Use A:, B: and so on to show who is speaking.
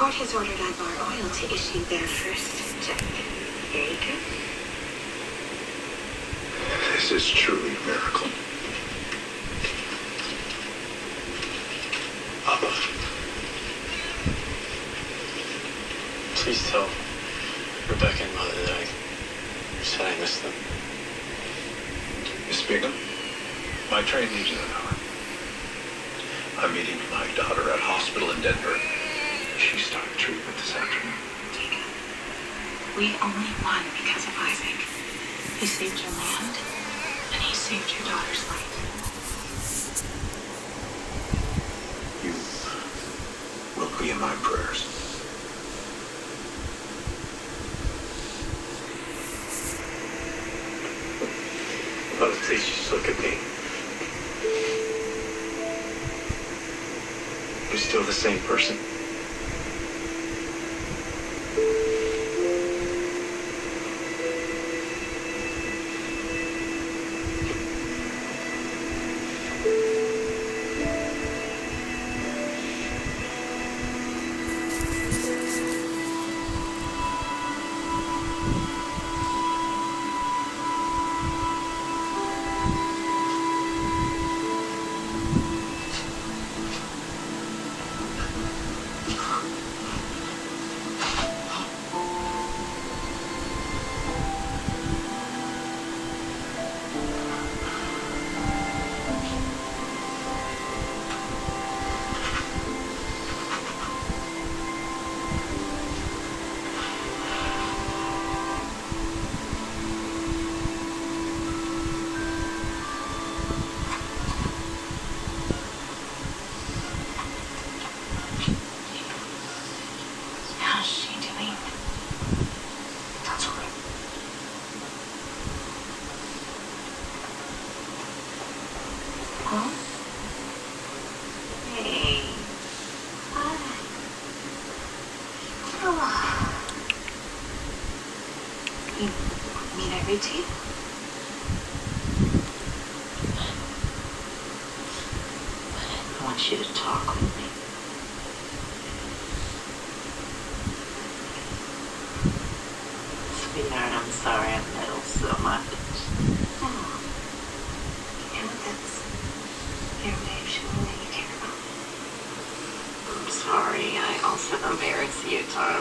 A: court has ordered Ibar Oil to issue their first check. Here you go.
B: This is truly a miracle. Papa.
C: Please tell Rebecca and Mother that I said I missed them.
B: Miss Bingham, my train leaves in an hour. I'm meeting my daughter at a hospital in Denver. She started treatment this afternoon.
A: Jacob, we only won because of Isaac. He saved your land, and he saved your daughter's life.
B: You will be in my prayers.
C: Mother, please just look at me. You're still the same person.
A: How's she doing?
B: That's all right.
A: Huh? Hey. Hi. Oh. You mean I read to you? I want you to talk with me. Sweetheart, I'm sorry I meddled so much. Oh. You know, that's your way of showing that you care about me. I'm sorry. I also embarrass you at times.